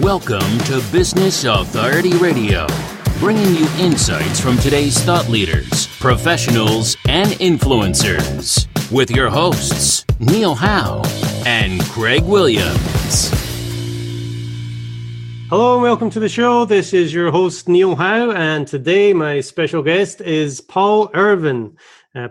Welcome to Business Authority Radio, bringing you insights from today's thought leaders, professionals, and influencers. With your hosts, Neil Howe and Craig Williams. Hello and welcome to the show. This is your host, Neil Howe, and today my special guest is Paul Irvine.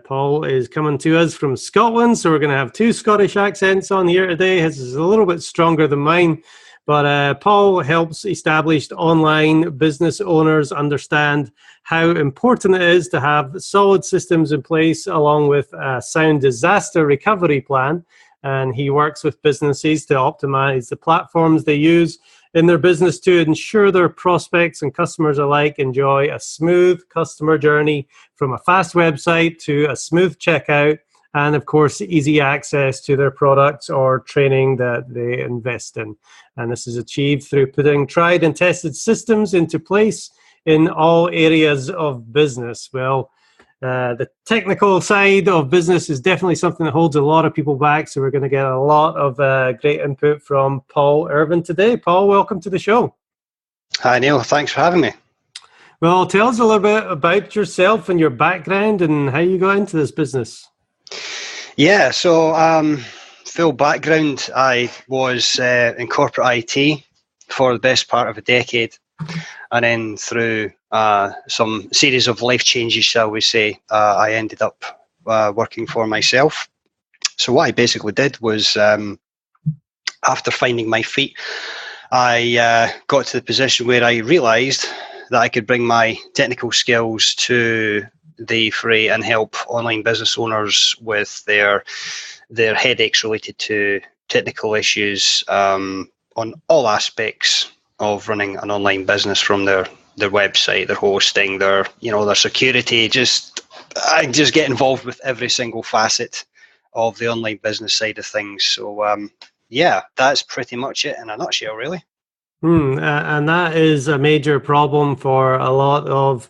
Paul is coming to us from Scotland, so we're going to have two Scottish accents on here today. His is a little bit stronger than mine, but Paul helps established online business owners understand how important it is to have solid systems in place along with a sound disaster recovery plan. And he works with businesses to optimize the platforms they use in their business to ensure their prospects and customers alike enjoy a smooth customer journey from a fast website to a smooth checkout and, of course, easy access to their products or training that they invest in. And this is achieved through putting tried and tested systems into place in all areas of business. Well, the technical side of business is definitely something that holds a lot of people back. So we're going to get a lot of great input from Paul Irvine today. Paul, welcome to the show. Hi, Neil. Thanks for having me. Well, tell us a little bit about yourself and your background and how you got into this business. Yeah, so full background, I was in corporate IT for the best part of a decade. And then through some series of life changes, shall we say, I ended up working for myself. So what I basically did was, after finding my feet, I got to the position where I realised that I could bring my technical skills to the fray and help online business owners with their headaches related to technical issues on all aspects of running an online business, from their website, their hosting, their security. I just get involved with every single facet of the online business side of things. So yeah, that's pretty much it in a nutshell, really. And that is a major problem for a lot of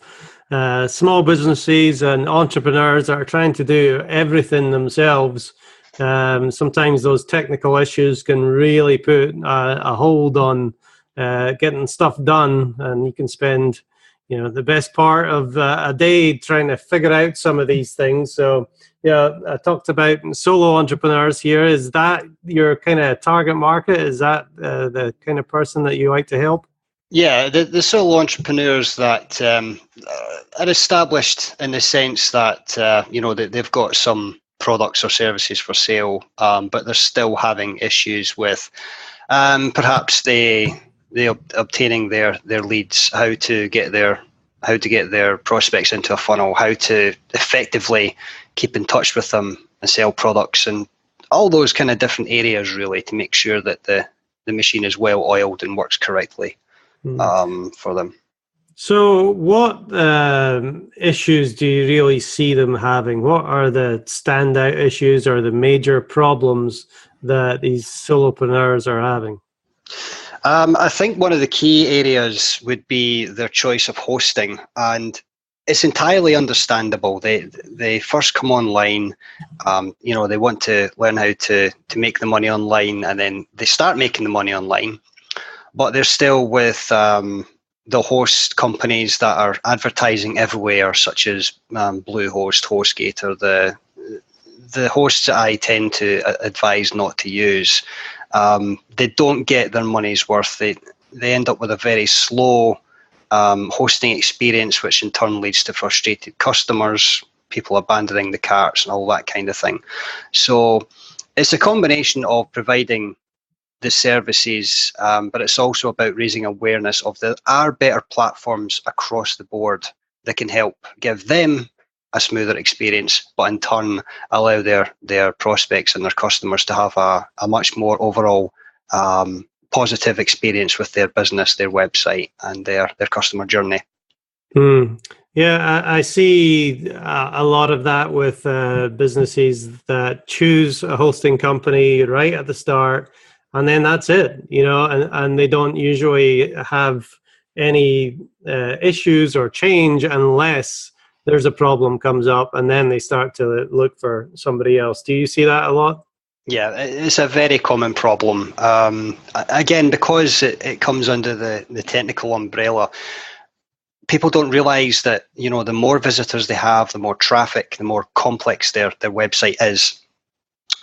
small businesses and entrepreneurs that are trying to do everything themselves. Sometimes those technical issues can really put a hold on getting stuff done, and you can spend, the best part of a day trying to figure out some of these things. So, yeah, I talked about solo entrepreneurs here. Is that your kind of target market? Is that the kind of person that you like to help? Yeah, the solo entrepreneurs that are established in the sense that that they've got some products or services for sale, but they're still having issues with perhaps they obtaining their leads, how to get their prospects into a funnel, how to effectively keep in touch with them and sell products, and all those kind of different areas, really, to make sure that the machine is well oiled and works correctly for them. So what issues do you really see them having? What are the standout issues or the major problems that these solopreneurs are having? I think one of the key areas would be their choice of hosting, and it's entirely understandable. They first come online, they want to learn how to make the money online, and then they start making the money online, but they're still with the host companies that are advertising everywhere, such as Bluehost, HostGator, the hosts that I tend to advise not to use. They don't get their money's worth. They end up with a very slow hosting experience, which in turn leads to frustrated customers, people abandoning the carts and all that kind of thing. So it's a combination of providing the services, but it's also about raising awareness of there are better platforms across the board that can help give them a smoother experience, but in turn allow their prospects and their customers to have a much more overall positive experience with their business, their website, and their customer journey. Yeah, I see a lot of that with businesses that choose a hosting company right at the start, and then that's it, and they don't usually have any issues or change unless there's a problem comes up, and then they start to look for somebody else. Do you see that a lot? Yeah, it's a very common problem. Again, because it comes under the technical umbrella, people don't realize that, the more visitors they have, the more traffic, the more complex their website is,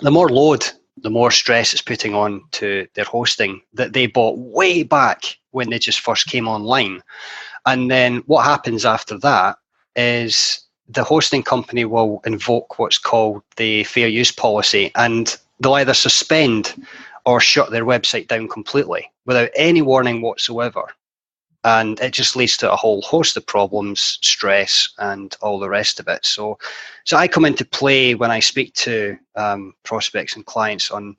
the more load, the more stress it's putting on to their hosting that they bought way back when they just first came online. And then what happens after that is the hosting company will invoke what's called the fair use policy, and they'll either suspend or shut their website down completely without any warning whatsoever. And it just leads to a whole host of problems, stress, and all the rest of it. So I come into play when I speak to prospects and clients on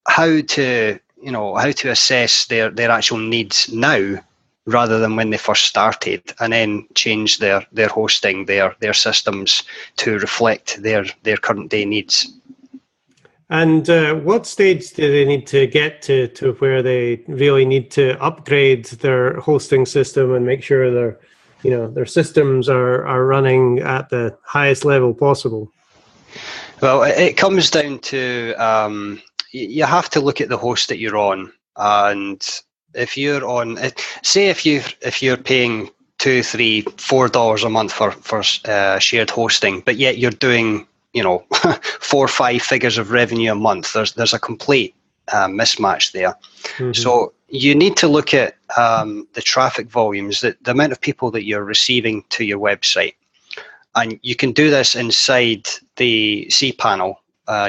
how to assess their actual needs now, rather than when they first started, and then change their hosting, their systems to reflect their current day needs. And what stage do they need to get to where they really need to upgrade their hosting system and make sure their systems are running at the highest level possible? Well, it comes down to you have to look at the host that you're on, and if you're on, say if you're paying $2, $3, $4 a month for shared hosting, but yet you're doing 4 or 5 figures of revenue a month, there's a complete mismatch there. Mm-hmm. So you need to look at the traffic volumes, the amount of people that you're receiving to your website, and you can do this inside the cPanel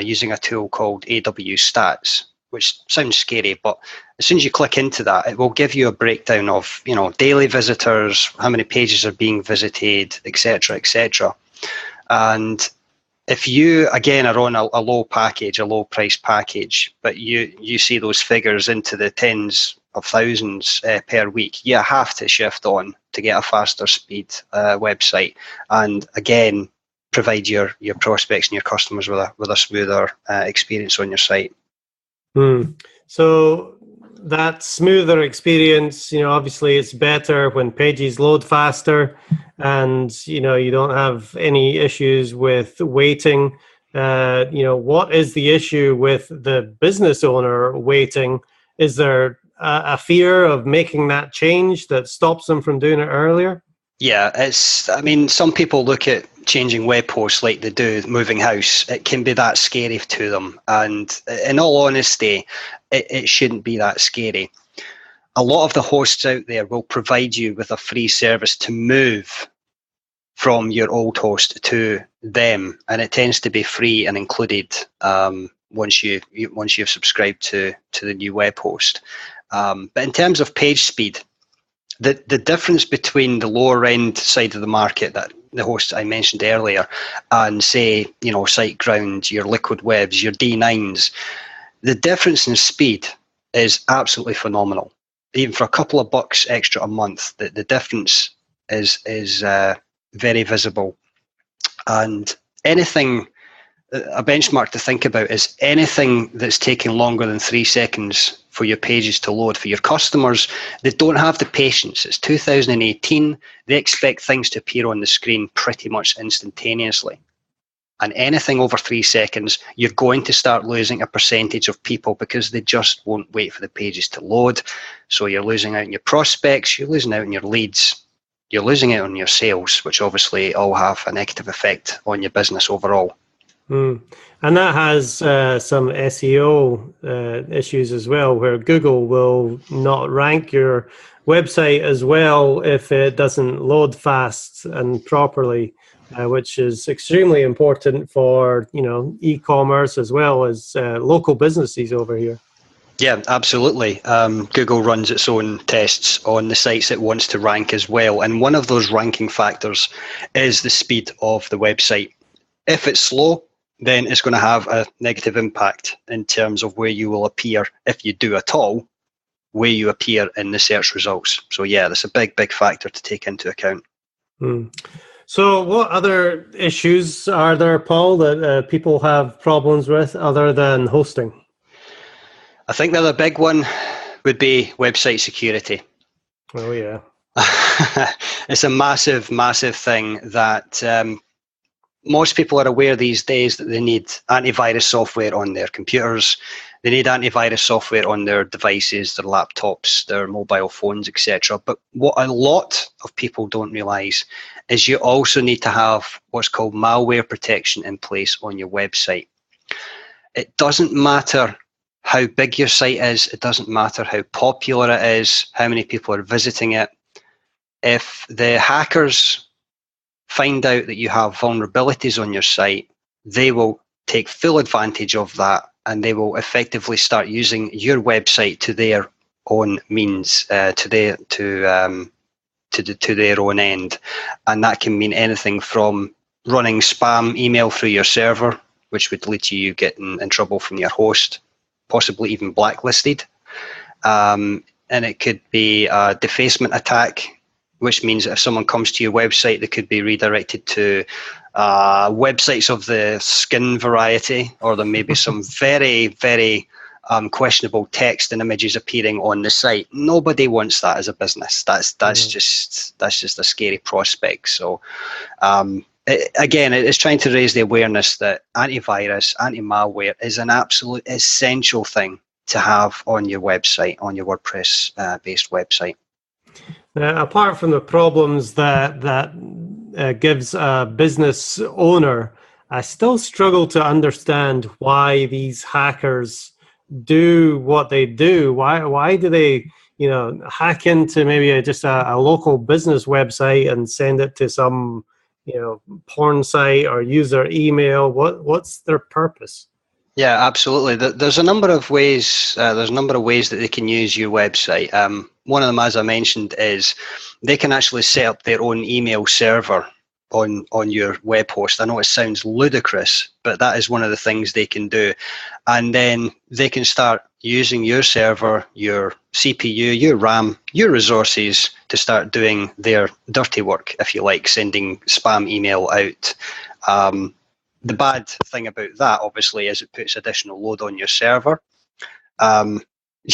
using a tool called AW Stats, which sounds scary, but as soon as you click into that, it will give you a breakdown of daily visitors, how many pages are being visited, etc., etc. And if you, again, are on a low price package, but you see those figures into the tens of thousands per week, you have to shift on to get a faster speed website, and again, provide your prospects and your customers with a smoother experience on your site. So that smoother experience, obviously it's better when pages load faster, and you don't have any issues with waiting. What is the issue with the business owner waiting? Is there a fear of making that change that stops them from doing it earlier? Yeah, some people look at changing web posts like they do moving house. It can be that scary to them, and in all honesty, it shouldn't be that scary. A lot of the hosts out there will provide you with a free service to move from your old host to them, and it tends to be free and included once you've subscribed to the new web host. But in terms of page speed, the difference between the lower end side of the market, that the hosts I mentioned earlier, and say SiteGround, your Liquid Webs, your D9s, the difference in speed is absolutely phenomenal. Even for a couple of bucks extra a month, the difference is very visible. And a benchmark to think about is anything that's taking longer than 3 seconds for your pages to load. For your customers, they don't have the patience. It's 2018. They expect things to appear on the screen pretty much instantaneously. And anything over 3 seconds, you're going to start losing a percentage of people because they just won't wait for the pages to load. So you're losing out on your prospects, you're losing out on your leads, you're losing out on your sales, which obviously all have a negative effect on your business overall. And that has some SEO issues as well, where Google will not rank your website as well if it doesn't load fast and properly, which is extremely important for e-commerce as well as local businesses over here. Yeah, absolutely. Google runs its own tests on the sites it wants to rank as well, and one of those ranking factors is the speed of the website. If it's slow, then it's going to have a negative impact in terms of where you will appear, if you do at all, where you appear in the search results. So yeah, that's a big factor to take into account. So what other issues are there, Paul, that people have problems with other than hosting? I think the other big one would be website security. Oh yeah. It's a massive thing that most people are aware these days that they need antivirus software on their computers. They need antivirus software on their devices, their laptops, their mobile phones, etc. But what a lot of people don't realize is you also need to have what's called malware protection in place on your website. It doesn't matter how big your site is. It doesn't matter how popular it is, how many people are visiting it. If the hackers find out that you have vulnerabilities on your site, they will take full advantage of that, and they will effectively start using your website to their own means, to their own end. And that can mean anything from running spam email through your server, which would lead to you getting in trouble from your host, possibly even blacklisted. And it could be a defacement attack, which means that if someone comes to your website, they could be redirected to websites of the skin variety, or there may be some very, very questionable text and images appearing on the site. Nobody wants that as a business. That's just a scary prospect. So again, it's trying to raise the awareness that antivirus, anti-malware is an absolute essential thing to have on your website, on your WordPress-based website. Apart from the problems that gives a business owner, I still struggle to understand why these hackers do what they do. Why do they, hack into maybe just a local business website and send it to some, porn site, or use their email? What's their purpose? Yeah, absolutely. There's a number of ways. That they can use your website. One of them, as I mentioned, is they can actually set up their own email server on your web host. I know it sounds ludicrous, but that is one of the things they can do. And then they can start using your server, your CPU, your RAM, your resources to start doing their dirty work, if you like, sending spam email out. The bad thing about that, obviously, is it puts additional load on your server.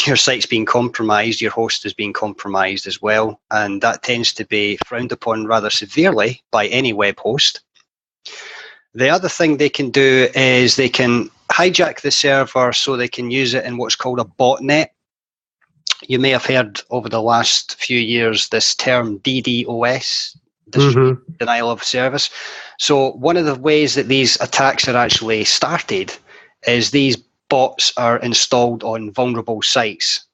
Your site's being compromised, your host is being compromised as well, and that tends to be frowned upon rather severely by any web host. The other thing they can do is they can hijack the server so they can use it in what's called a botnet. You may have heard over the last few years this term DDoS, denial of service. So one of the ways that these attacks are actually started is these bots are installed on vulnerable sites.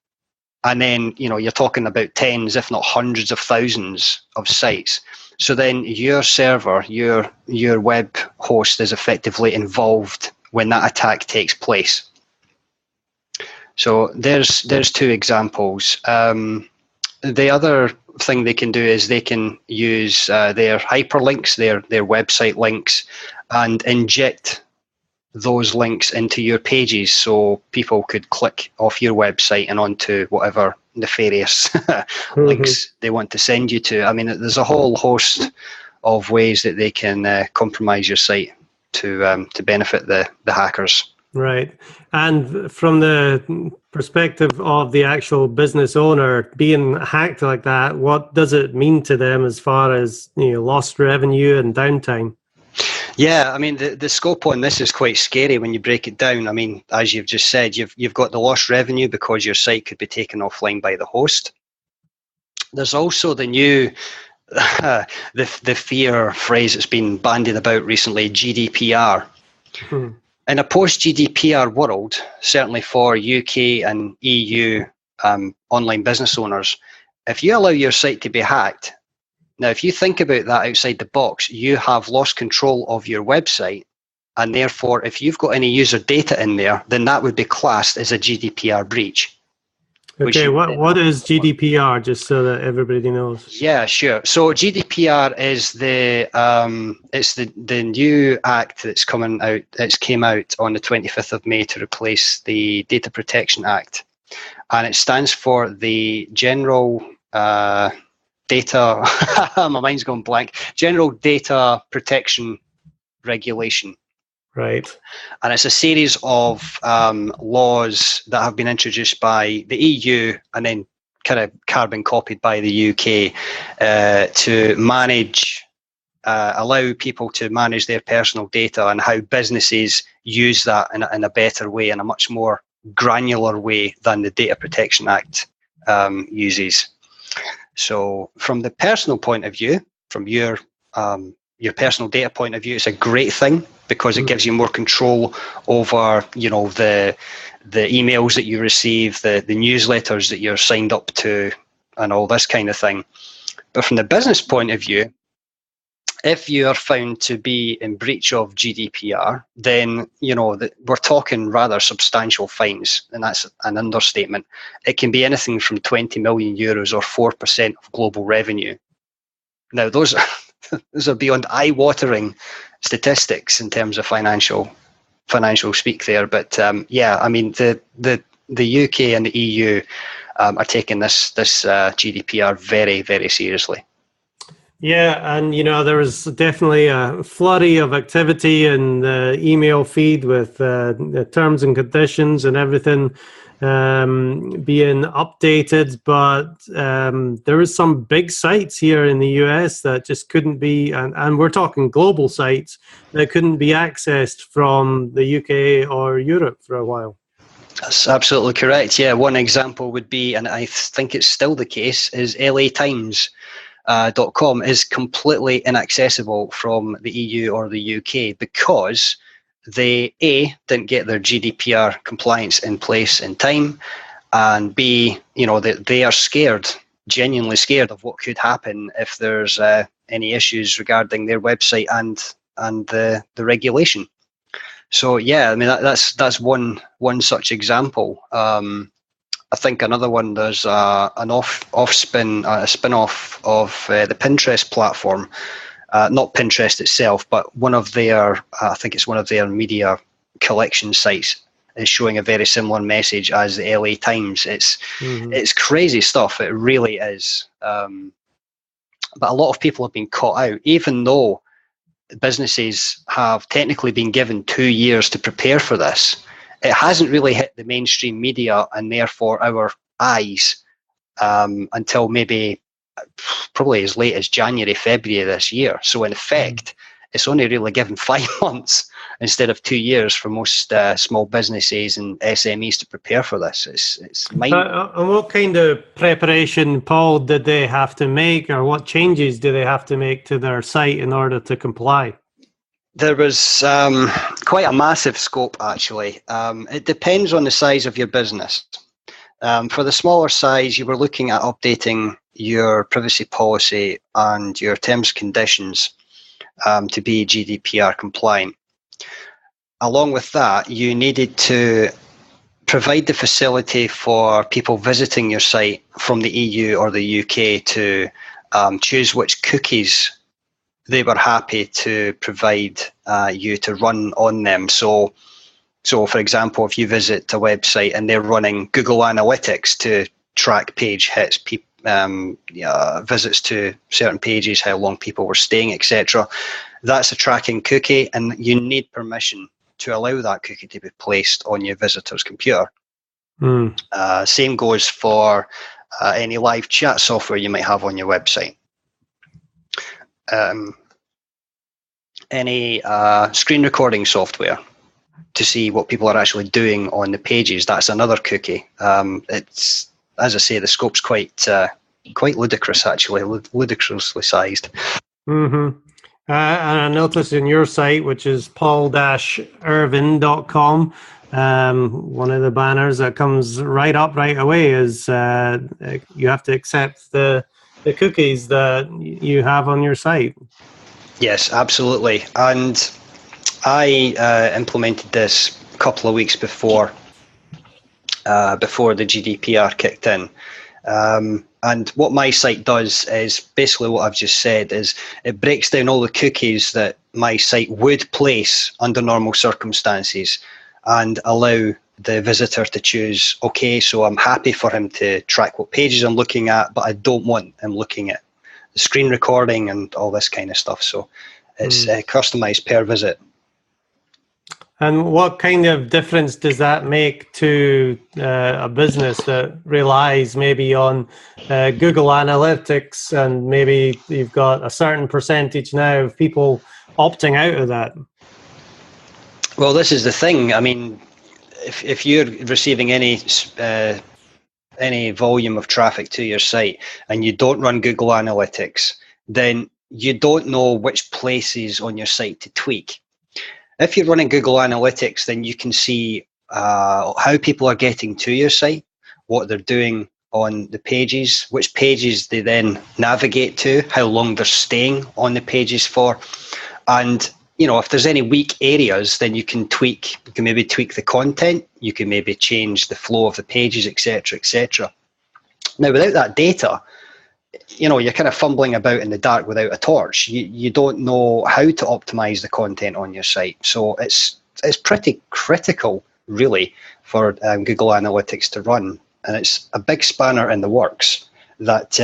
And then, you're talking about tens, if not hundreds of thousands of sites. So then your server, your web host is effectively involved when that attack takes place. So there's two examples. The other thing they can do is they can use their hyperlinks, their website links, and inject those links into your pages, so people could click off your website and onto whatever nefarious links they want to send you to. I mean, there's a whole host of ways that they can compromise your site to benefit the hackers. Right. And from the perspective of the actual business owner being hacked like that, what does it mean to them as far as lost revenue and downtime? Yeah, I mean, the scope on this is quite scary when you break it down. I mean, as you've just said, you've got the lost revenue because your site could be taken offline by the host. There's also the new, the fear phrase that's been bandied about recently, GDPR. In a post-GDPR world, certainly for UK and EU online business owners, if you allow your site to be hacked, now, if you think about that outside the box, you have lost control of your website, and therefore, if you've got any user data in there, then that would be classed as a GDPR breach. Okay, what is GDPR, just so that everybody knows? Yeah, sure. So GDPR is it's the new act that's coming out. It's came out on the 25th of May to replace the Data Protection Act, and it stands for the General Data, my mind's gone blank. General Data Protection Regulation. Right. And it's a series of laws that have been introduced by the EU and then kind of carbon copied by the UK to manage allow people to manage their personal data, and how businesses use that in a better way, in a much more granular way than the Data Protection Act uses. So from the personal point of view, from your personal data point of view, it's a great thing, because it gives you more control over, the emails that you receive, the newsletters that you're signed up to, and all this kind of thing. But from the business point of view, if you are found to be in breach of GDPR, then we're talking rather substantial fines, and that's an understatement. It can be anything from 20 million euros or 4% of global revenue. Now, those are beyond eye-watering statistics in terms of financial speak there. But I mean, the UK and the EU are taking this GDPR very, very seriously. Yeah, and there was definitely a flurry of activity in the email feed with the terms and conditions and everything being updated. But there is some big sites here in the US that just couldn't be, and we're talking global sites, that couldn't be accessed from the UK or Europe for a while. That's absolutely correct. Yeah, one example would be, and I think it's still the case, is LA Times. .com is completely inaccessible from the EU or the UK, because they didn't get their GDPR compliance in place in time, and B, they are scared, genuinely scared of what could happen if there's any issues regarding their website and the regulation. So yeah, I mean that's one such example. I think another one, there's a spin-off of the Pinterest platform, not Pinterest itself, but one of their, I think it's one of their media collection sites, is showing a very similar message as the LA Times. It's crazy stuff, it really is. But a lot of people have been caught out, even though businesses have technically been given 2 years to prepare for this. It hasn't really hit the mainstream media, and therefore our eyes, until maybe probably as late as January, February this year. So in effect, it's only really given 5 months instead of 2 years for most small businesses and SMEs to prepare for this. It's mind. And what kind of preparation, Paul, did they have to make, or what changes do they have to make to their site in order to comply? There was quite a massive scope, actually. It depends on the size of your business. For the smaller size, you were looking at updating your privacy policy and your terms and conditions to be GDPR compliant. Along with that, you needed to provide the facility for people visiting your site from the EU or the UK to choose which cookies they were happy to provide you to run on them. So for example, if you visit a website and they're running Google Analytics to track page hits, visits to certain pages, how long people were staying, etc., that's a tracking cookie, and you need permission to allow that cookie to be placed on your visitor's computer. Same goes for any live chat software you might have on your website. Any screen recording software to see what people are actually doing on the pages, that's another cookie. It's, as I say, the scope's quite ludicrous, actually, ludicrously sized. And I noticed in your site, which is paul-irvine.com, one of the banners that comes right up right away is you have to accept the cookies that you have on your site. Yes, absolutely. And I implemented this a couple of weeks before the GDPR kicked in. And what my site does is basically what I've just said, is it breaks down all the cookies that my site would place under normal circumstances and allow the visitor to choose, okay, so I'm happy for him to track what pages I'm looking at, but I don't want him looking at the screen recording and all this kind of stuff. So it's customized per visit. And what kind of difference does that make to a business that relies maybe on Google Analytics, and maybe you've got a certain percentage now of people opting out of that? Well, this is the thing. I mean, if you're receiving any volume of traffic to your site and you don't run Google Analytics, then you don't know which places on your site to tweak. If you're running Google Analytics, then you can see how people are getting to your site, what they're doing on the pages, which pages they then navigate to, how long they're staying on the pages for. And, you know, if there's any weak areas, then you can maybe tweak the content, you can maybe change the flow of the pages, etc., etc. Now, without that data, you know, you're kind of fumbling about in the dark without a torch. You don't know how to optimize the content on your site. So it's pretty critical, really, for Google Analytics to run. And it's a big spanner in the works that,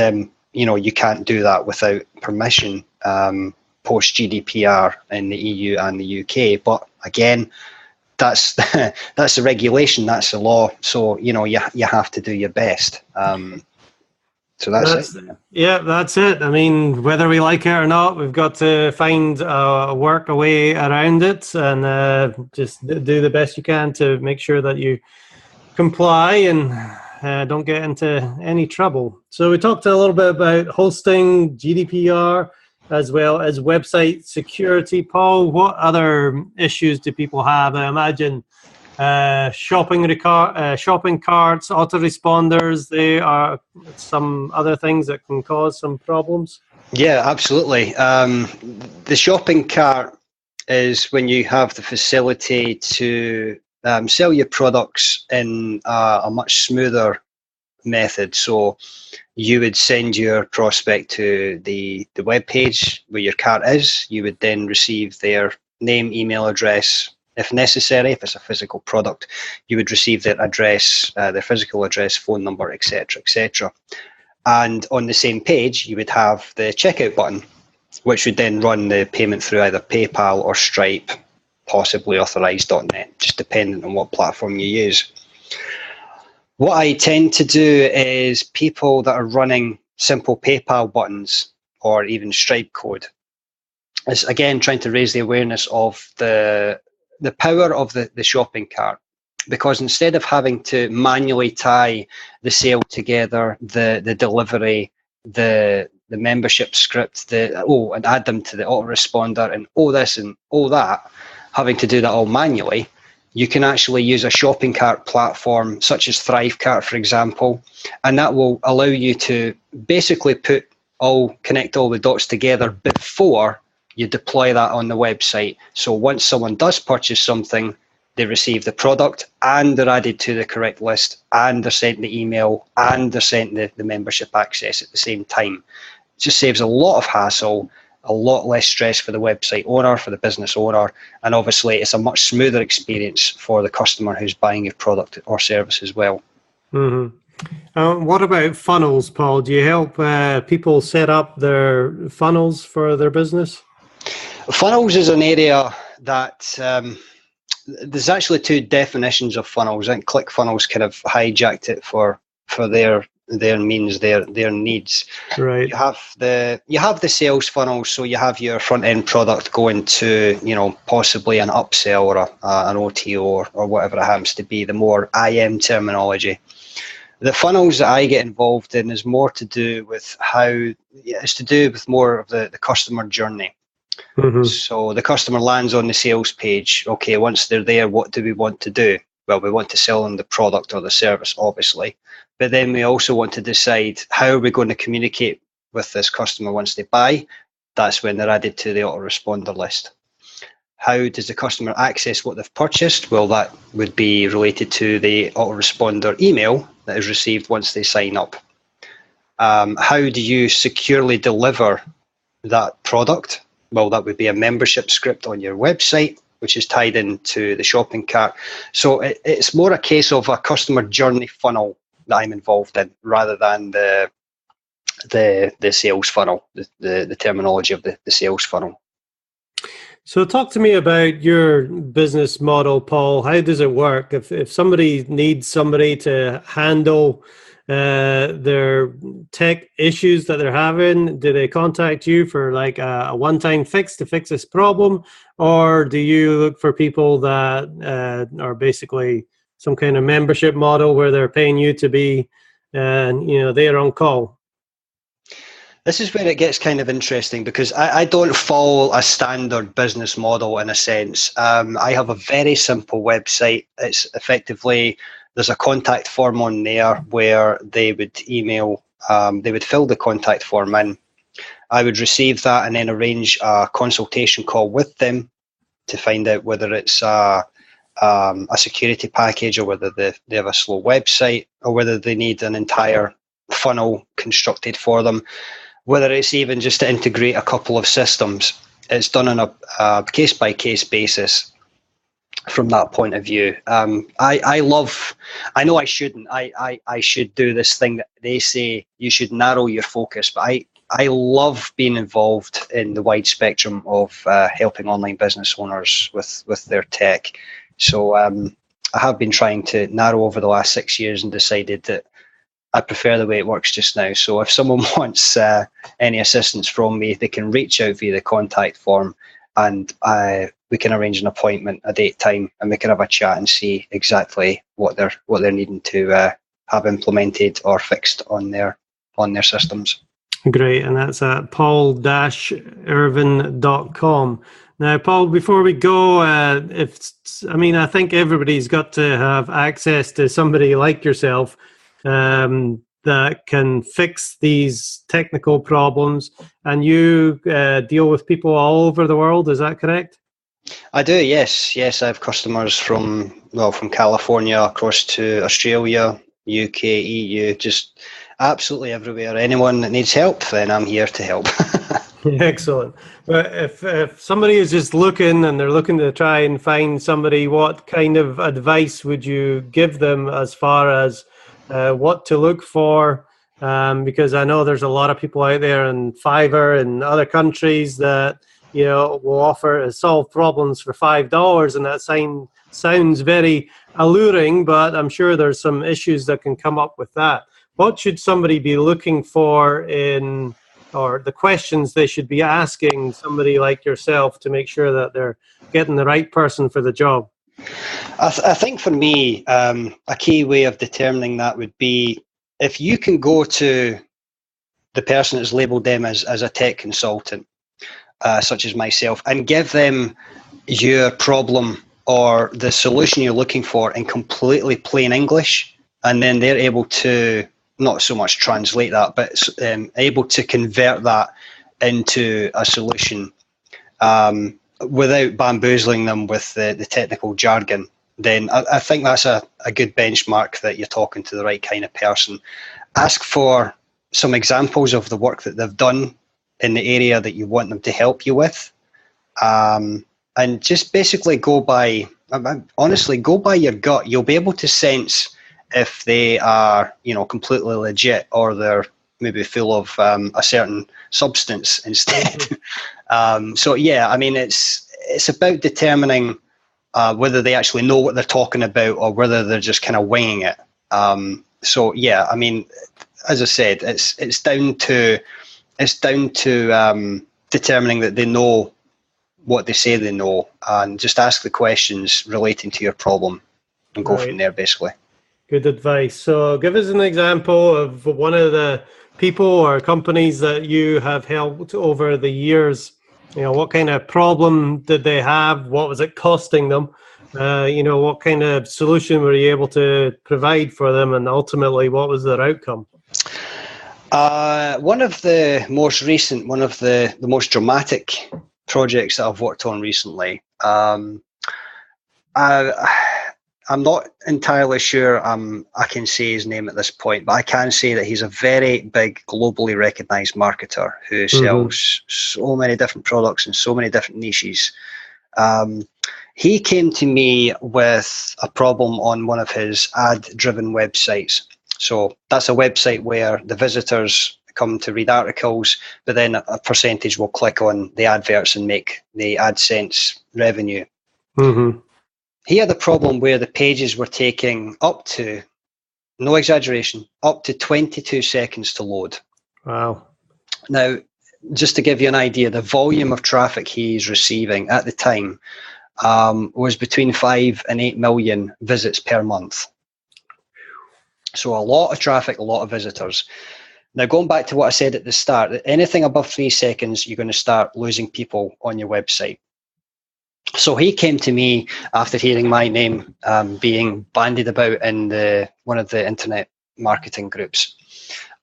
you know, you can't do that without permission post GDPR in the EU and the UK. But again, that's that's the regulation, that's the law. So, you know, you have to do your best. So that's it. Yeah, that's it. I mean, whether we like it or not, we've got to find a way around it, and just do the best you can to make sure that you comply and don't get into any trouble. So we talked a little bit about hosting, GDPR, as well as website security. Paul, what other issues do people have? I imagine shopping carts, autoresponders, they are some other things that can cause some problems. Yeah, absolutely. The shopping cart is when you have the facility to sell your products in a much smoother method. So you would send your prospect to the web page where your cart is. You would then receive their name, email address. If necessary, if it's a physical product, you would receive their address, their physical address, phone number, etc., etc. And on the same page, you would have the checkout button, which would then run the payment through either PayPal or Stripe, possibly authorized.net, just depending on what platform you use. What I tend to do is people that are running simple PayPal buttons or even Stripe code is, again, trying to raise the awareness of the power of the shopping cart, because instead of having to manually tie the sale together, the delivery, the membership script, and add them to the autoresponder and this and that, having to do that all manually, you can actually use a shopping cart platform such as Thrivecart, for example, and that will allow you to basically connect all the dots together before you deploy that on the website. So once someone does purchase something, they receive the product and they're added to the correct list and they're sent the email and they're sent the membership access at the same time. It just saves a lot of hassle, a lot less stress for the website owner, for the business owner, and obviously it's a much smoother experience for the customer who's buying your product or service as well. Mm-hmm. What about funnels, Paul? Do you help people set up their funnels for their business? Funnels is an area that there's actually two definitions of funnels. I think ClickFunnels kind of hijacked it for their means, their needs. Right. You have the sales funnel, so you have your front end product going to, you know, possibly an upsell or an OTO or whatever it happens to be, the more IM terminology. The funnels that I get involved in is more to do with more of the customer journey. Mm-hmm. So the customer lands on the sales page. Okay, once they're there, what do we want to do? Well, we want to sell them the product or the service, obviously. But then we also want to decide how are we going to communicate with this customer once they buy. That's when they're added to the autoresponder list. How does the customer access what they've purchased? Well, that would be related to the autoresponder email that is received once they sign up. How do you securely deliver that product? Well, that would be a membership script on your website, which is tied into the shopping cart. So it's more a case of a customer journey funnel that I'm involved in, rather than the sales funnel, the terminology of the sales funnel. So talk to me about your business model, Paul. How does it work? If somebody needs somebody to handle their tech issues that they're having, do they contact you for like a one-time fix to fix this problem? Or do you look for people that are basically some kind of membership model where they're paying you to be, they're on call? This is where it gets kind of interesting because I don't follow a standard business model in a sense. I have a very simple website. It's effectively, there's a contact form on there where they would email, they would fill the contact form in. I would receive that and then arrange a consultation call with them to find out whether it's a security package or whether they have a slow website or whether they need an entire funnel constructed for them. Whether it's even just to integrate a couple of systems. It's done on a case-by-case basis from that point of view. I know I shouldn't. I should do this thing that they say you should narrow your focus, but I love being involved in the wide spectrum of helping online business owners with their tech. So I have been trying to narrow over the last 6 years and decided that I prefer the way it works just now. So if someone wants any assistance from me, they can reach out via the contact form and we can arrange an appointment, a date, time, and we can have a chat and see exactly what they're needing to have implemented or fixed on their systems. Great, and that's at paul-irvine.com. Now, Paul, before we go, I think everybody's got to have access to somebody like yourself that can fix these technical problems, and you deal with people all over the world. Is that correct? I do, yes. I have customers from California across to Australia, UK, EU, just absolutely everywhere. Anyone that needs help, then I'm here to help. Excellent. But if somebody is just looking and they're looking to try and find somebody, what kind of advice would you give them as far as what to look for? Because I know there's a lot of people out there in Fiverr and other countries that will offer to solve problems for $5, and that sounds very alluring, but I'm sure there's some issues that can come up with that. What should somebody be looking for or the questions they should be asking somebody like yourself to make sure that they're getting the right person for the job? I think for me, a key way of determining that would be if you can go to the person that's labelled them as a tech consultant, such as myself, and give them your problem or the solution you're looking for in completely plain English, and then they're able to not so much translate that, but able to convert that into a solution without bamboozling them with the technical jargon, then I think that's a good benchmark that you're talking to the right kind of person. Ask for some examples of the work that they've done in the area that you want them to help you with. And just basically go by your gut. You'll be able to sense if they are, completely legit or they're maybe full of a certain substance instead. It's about determining whether they actually know what they're talking about or whether they're just kind of winging it. As I said, it's down to determining that they know what they say they know, and just ask the questions relating to your problem and go from there, basically. Good advice. So give us an example of one of the people or companies that you have helped over the years. What kind of problem did they have? What was it costing them? What kind of solution were you able to provide for them? And ultimately, what was their outcome? One of the most recent, one of the most dramatic projects that I've worked on recently, I'm not entirely sure I can say his name at this point, but I can say that he's a very big, globally recognized marketer who sells so many different products in so many different niches. He came to me with a problem on one of his ad-driven websites. So that's a website where the visitors come to read articles, but then a percentage will click on the adverts and make the AdSense revenue. Mm-hmm. He had a problem where the pages were taking up to, no exaggeration, up to 22 seconds to load. Wow. Now, just to give you an idea, the volume of traffic he's receiving at the time was between 5 and 8 million visits per month. So a lot of traffic, a lot of visitors. Now, going back to what I said at the start, anything above 3 seconds, you're going to start losing people on your website. So he came to me after hearing my name being bandied about in one of the internet marketing groups.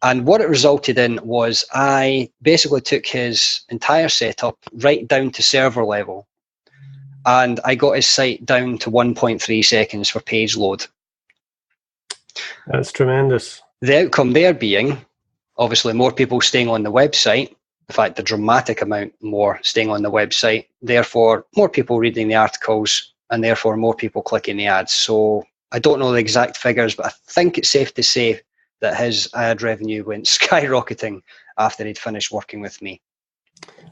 And what it resulted in was I basically took his entire setup right down to server level. And I got his site down to 1.3 seconds for page load. That's tremendous. The outcome there being, obviously, more people staying on the website. In fact, a dramatic amount more staying on the website. Therefore, more people reading the articles and therefore more people clicking the ads. So I don't know the exact figures, but I think it's safe to say that his ad revenue went skyrocketing after he'd finished working with me.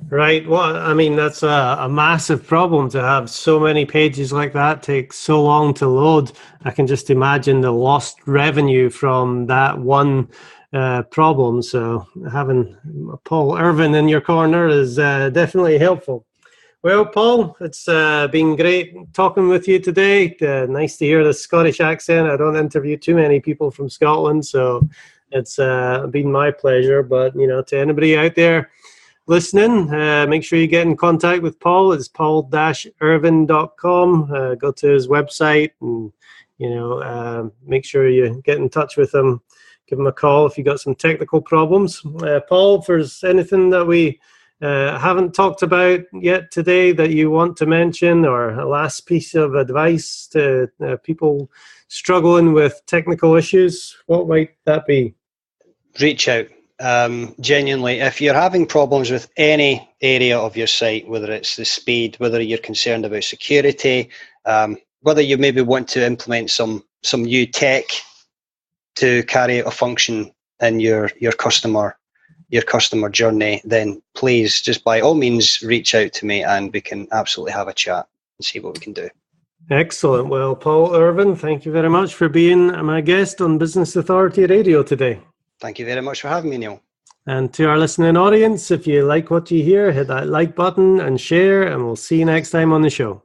Right. Well, I mean, that's a massive problem to have so many pages like that take so long to load. I can just imagine the lost revenue from that one problem. So having Paul Irvine in your corner is definitely helpful. Well, Paul, it's been great talking with you today. Nice to hear the Scottish accent. I don't interview too many people from Scotland, so it's been my pleasure. But, to anybody out there listening, make sure you get in contact with Paul. It's paul-irvine.com. Go to his website and, make sure you get in touch with him. Give him a call if you got some technical problems. Paul, if there's anything that we haven't talked about yet today that you want to mention, or a last piece of advice to people struggling with technical issues, what might that be? Reach out. Genuinely, if you're having problems with any area of your site, whether it's the speed, whether you're concerned about security, whether you maybe want to implement some new tech to carry out a function in your customer journey, then please just by all means reach out to me and we can absolutely have a chat and see what we can do. Excellent. Well, Paul Irvine, thank you very much for being my guest on Business Authority Radio today. Thank you very much for having me, Neil. And to our listening audience, if you like what you hear, hit that like button and share, and we'll see you next time on the show.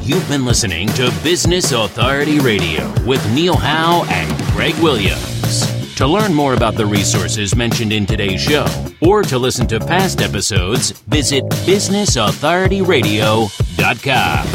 You've been listening to Business Authority Radio with Neil Howe and Greg Williams. To learn more about the resources mentioned in today's show, or to listen to past episodes, visit businessauthorityradio.com.